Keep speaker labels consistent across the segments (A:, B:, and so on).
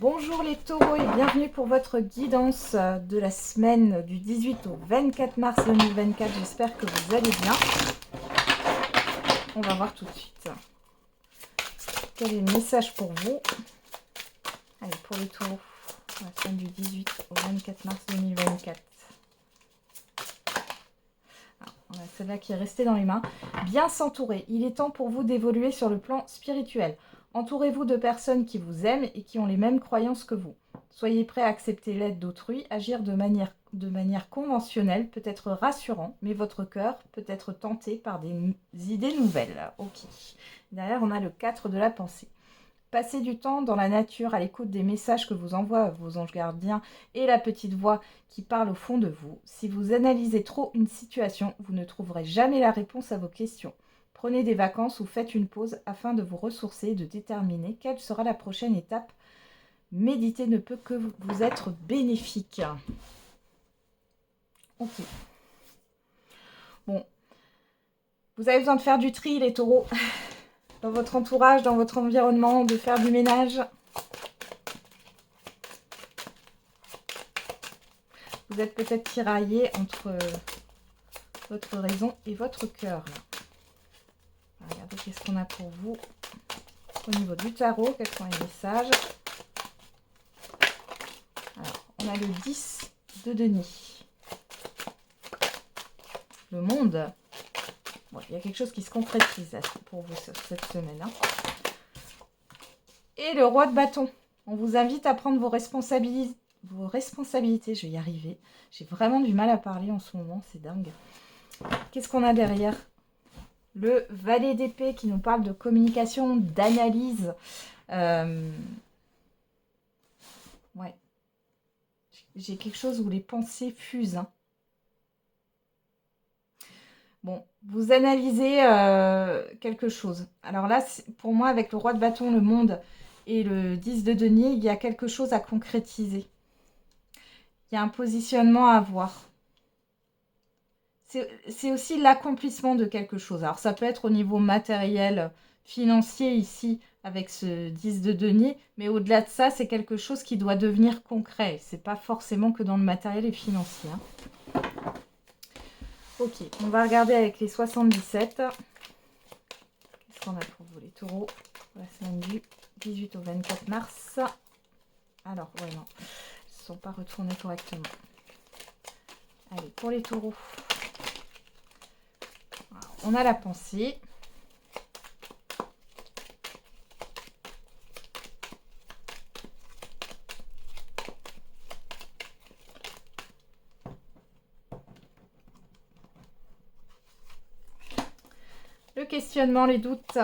A: Bonjour les taureaux et bienvenue pour votre guidance de la semaine du 18 au 24 mars 2024. J'espère que vous allez bien. On va voir tout de suite quel est le message pour vous. Allez, pour les taureaux, la semaine du 18 au 24 mars 2024. Alors, on a celle-là qui est restée dans les mains. Bien s'entourer. Il est temps pour vous d'évoluer sur le plan spirituel. Entourez-vous de personnes qui vous aiment et qui ont les mêmes croyances que vous. Soyez prêts à accepter l'aide d'autrui, agir de manière conventionnelle, peut être rassurant, mais votre cœur peut être tenté par des idées nouvelles. Ok. Derrière, on a le 4 de la pensée. Passez du temps dans la nature, à l'écoute des messages que vous envoient vos anges gardiens et la petite voix qui parle au fond de vous. Si vous analysez trop une situation, vous ne trouverez jamais la réponse à vos questions. Prenez des vacances ou faites une pause afin de vous ressourcer et de déterminer quelle sera la prochaine étape. Méditer ne peut que vous être bénéfique. Ok. Bon. Vous avez besoin de faire du tri, les taureaux. Dans votre entourage, dans votre environnement, de faire du ménage. Vous êtes peut-être tiraillé entre votre raison et votre cœur. Regardez qu'est-ce qu'on a pour vous au niveau du tarot. Quels sont les messages? Alors, on a le 10 de denier. Le monde. Bon, il y a quelque chose qui se concrétise pour vous cette semaine. Et le roi de bâton. On vous invite à prendre vos responsabilités. Je vais y arriver. J'ai vraiment du mal à parler en ce moment, c'est dingue. Qu'est-ce qu'on a derrière? Le valet d'épée qui nous parle de communication, d'analyse. Ouais. J'ai quelque chose où les pensées fusent. Bon, vous analysez quelque chose. Alors là, pour moi, avec le roi de bâton, le monde et le 10 de denier, il y a quelque chose à concrétiser. Il y a un positionnement à avoir. C'est aussi l'accomplissement de quelque chose. Alors ça peut être au niveau matériel, financier ici, avec ce 10 de denier, mais au-delà de ça, c'est quelque chose qui doit devenir concret. C'est pas forcément que dans le matériel et financier. Ok, on va regarder avec les 77. Qu'est-ce qu'on a pour vous les taureaux? La semaine du 18 au 24 mars. Alors, ouais, non, ils ne sont pas retournés correctement. Allez, pour les taureaux. Alors, on a la pensée. Le questionnement, les doutes.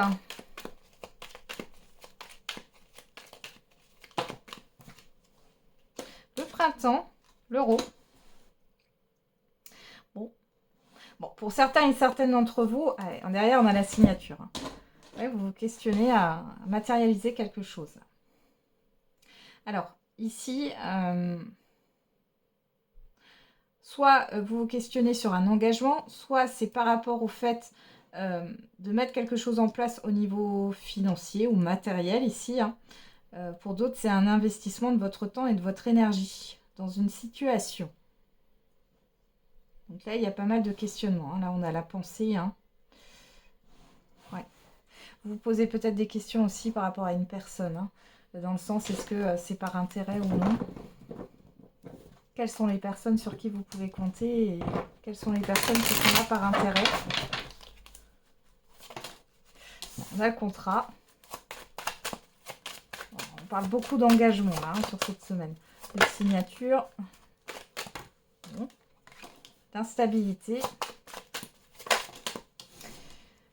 A: Le printemps, l'euro. Bon, pour certains et certaines d'entre vous, allez, derrière, on a la signature. Ouais, vous vous questionnez à matérialiser quelque chose. Alors, ici, soit vous vous questionnez sur un engagement, soit c'est par rapport au fait de mettre quelque chose en place au niveau financier ou matériel ici. Pour d'autres, c'est un investissement de votre temps et de votre énergie dans une situation. Donc là, il y a pas mal de questionnements. Là, on a la pensée. Ouais. Vous vous posez peut-être des questions aussi par rapport à une personne. Dans le sens, est-ce que c'est par intérêt ou non? Quelles sont les personnes sur qui vous pouvez compter et quelles sont les personnes qui sont là par intérêt? On a le contrat. On parle beaucoup d'engagement là sur cette semaine. De signature. D'instabilité.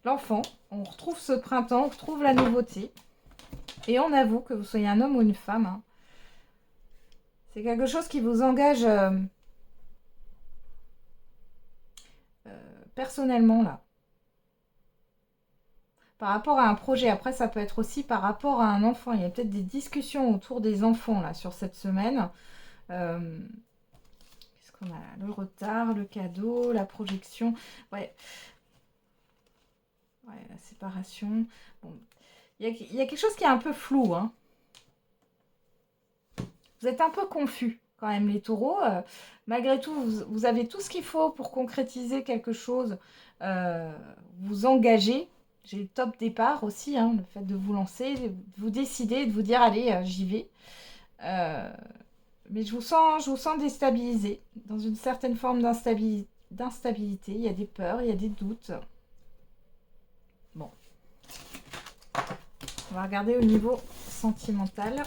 A: L'enfant. On retrouve ce printemps, on retrouve la nouveauté. Et on avoue que vous soyez un homme ou une femme. C'est quelque chose qui vous engage personnellement là. Par rapport à un projet. Après, ça peut être aussi par rapport à un enfant. Il y a peut-être des discussions autour des enfants là sur cette semaine. Qu'est-ce qu'on a? Le retard, le cadeau, la projection. Ouais. Ouais, la séparation. Bon. Il y a quelque chose qui est un peu flou. vous êtes un peu confus quand même, les taureaux. Malgré tout, vous avez tout ce qu'il faut pour concrétiser quelque chose, vous engager. J'ai le top départ aussi, hein, le fait de vous lancer, de vous décider, de vous dire, allez, j'y vais. Mais je vous sens déstabilisé, dans une certaine forme d'instabilité. Il y a des peurs, il y a des doutes. Bon. On va regarder au niveau sentimental.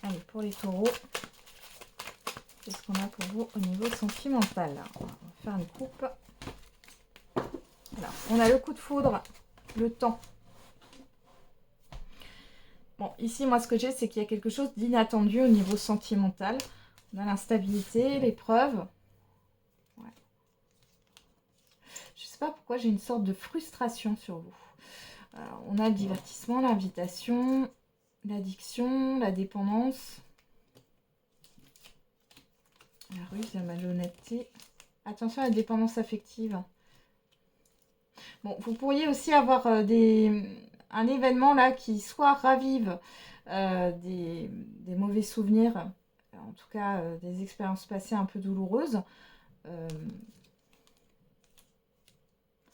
A: Allez, pour les taureaux, qu'est-ce qu'on a pour vous au niveau sentimental? On va faire une coupe. Voilà. On a le coup de foudre, le temps. Bon, ici, moi, ce que j'ai, c'est qu'il y a quelque chose d'inattendu au niveau sentimental. On a l'instabilité, l'épreuve. Ouais. Je ne sais pas pourquoi j'ai une sorte de frustration sur vous. Alors, on a le divertissement, l'invitation, l'addiction, la dépendance. La ruse, la malhonnêteté. Attention à la dépendance affective. Bon, vous pourriez aussi avoir un événement là qui soit ravive des mauvais souvenirs, en tout cas des expériences passées un peu douloureuses.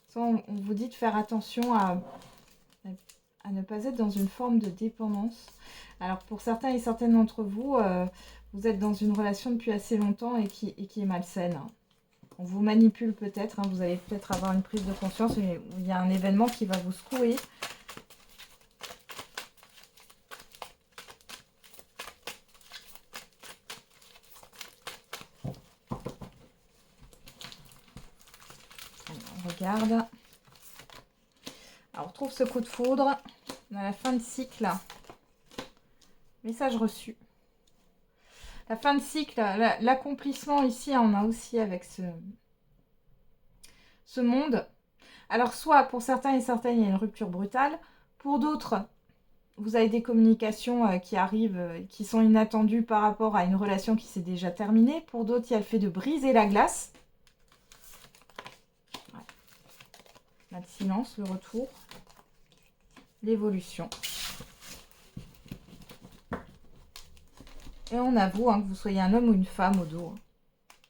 A: Soit on vous dit de faire attention à ne pas être dans une forme de dépendance. Alors pour certains et certaines d'entre vous, vous êtes dans une relation depuis assez longtemps et qui est malsaine. On vous manipule peut-être, hein, vous allez peut-être avoir une prise de conscience, mais il y a un événement qui va vous secouer. Alors, on regarde. Alors, on retrouve ce coup de foudre. On a la fin de cycle. Message reçu. La fin de cycle, l'accomplissement ici, on a aussi avec ce monde. Alors, soit pour certains et certaines, il y a une rupture brutale. Pour d'autres, vous avez des communications qui arrivent, qui sont inattendues par rapport à une relation qui s'est déjà terminée. Pour d'autres, il y a le fait de briser la glace. Ouais. Le silence, le retour, l'évolution. Et on avoue, hein, que vous soyez un homme ou une femme au dos.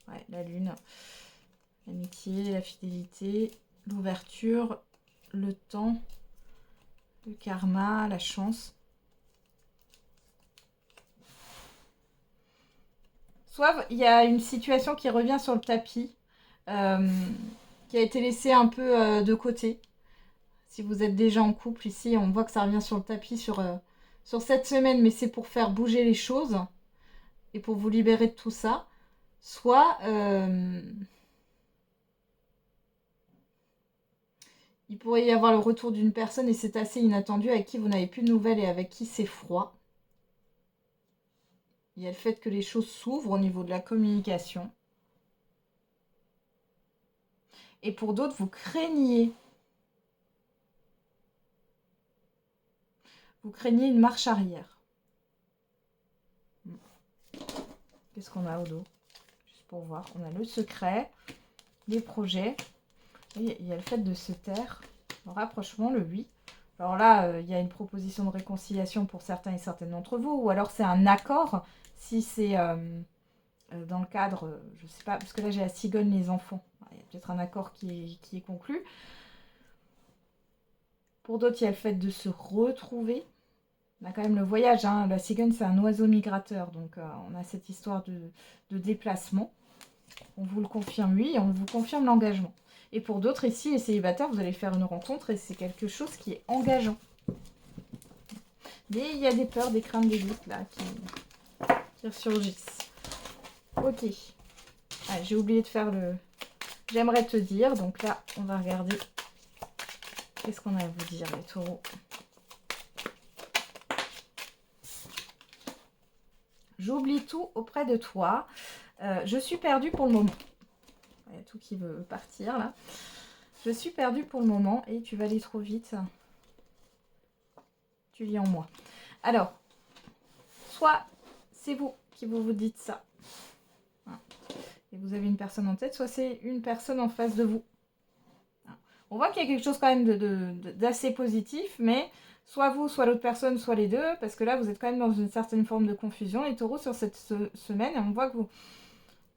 A: Ouais, la lune, l'amitié, la fidélité, l'ouverture, le temps, le karma, la chance. Soit il y a une situation qui revient sur le tapis, qui a été laissée un peu de côté. Si vous êtes déjà en couple ici, on voit que ça revient sur le tapis sur cette semaine, mais c'est pour faire bouger les choses et pour vous libérer de tout ça. Soit il pourrait y avoir le retour d'une personne et c'est assez inattendu avec qui vous n'avez plus de nouvelles et avec qui c'est froid. Il y a le fait que les choses s'ouvrent au niveau de la communication. Et pour d'autres, vous craignez. Vous craignez une marche arrière. Qu'est-ce qu'on a au dos? Juste pour voir. On a le secret, les projets. Et il y a le fait de se taire. Le rapprochement, le oui. Alors là, il y a une proposition de réconciliation pour certains et certaines d'entre vous. Ou alors c'est un accord. Si c'est dans le cadre, je ne sais pas, parce que là j'ai la cigogne, les enfants. Il y a peut-être un accord qui est conclu. Pour d'autres, il y a le fait de se retrouver. On a quand même le voyage, hein. La cigogne, c'est un oiseau migrateur. Donc, on a cette histoire de déplacement. On vous le confirme, oui, et on vous confirme l'engagement. Et pour d'autres, ici, les célibataires, vous allez faire une rencontre et c'est quelque chose qui est engageant. Mais il y a des peurs, des craintes, des doutes, là, qui ressurgissent. Ok. Ah, j'ai oublié de faire le... J'aimerais te dire. Donc là, on va regarder. Qu'est-ce qu'on a à vous dire, les taureaux? J'oublie tout auprès de toi. Je suis perdue pour le moment. Il y a tout qui veut partir, là. Je suis perdue pour le moment et tu vas aller trop vite. Tu lis en moi. Alors, soit c'est vous qui vous dites ça. et vous avez une personne en tête, soit c'est une personne en face de vous. On voit qu'il y a quelque chose quand même d'assez positif, mais soit vous, soit l'autre personne, soit les deux, parce que là, vous êtes quand même dans une certaine forme de confusion. Les taureaux, sur cette semaine, on voit que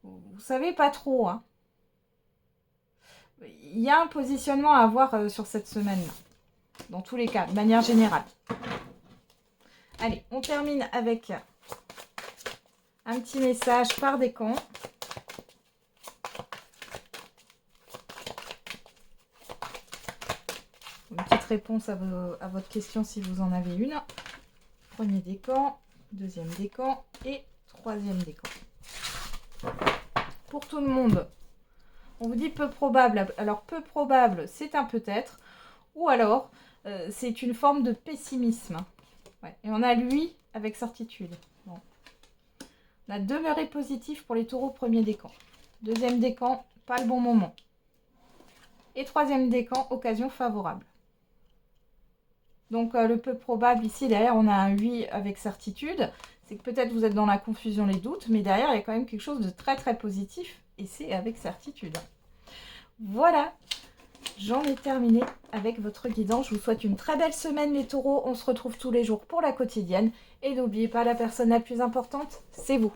A: vous savez pas trop. Hein. Il y a un positionnement à avoir sur cette semaine-là, dans tous les cas, de manière générale. Allez, on termine avec un petit message par décan. Une petite réponse à votre question si vous en avez une. Premier décan, deuxième décan et troisième décan. Pour tout le monde, on vous dit peu probable. Alors peu probable, c'est un peut-être. Ou alors, c'est une forme de pessimisme. Ouais. Et on a lui avec certitude. Bon. On a demeuré positif pour les taureaux premier décan. Deuxième décan, pas le bon moment. Et troisième décan, occasion favorable. Donc le peu probable ici, derrière on a un oui avec certitude. C'est que peut-être vous êtes dans la confusion, les doutes, mais derrière il y a quand même quelque chose de très très positif et c'est avec certitude. Voilà, j'en ai terminé avec votre guidance. Je vous souhaite une très belle semaine les taureaux. On se retrouve tous les jours pour la quotidienne. Et n'oubliez pas, la personne la plus importante, c'est vous.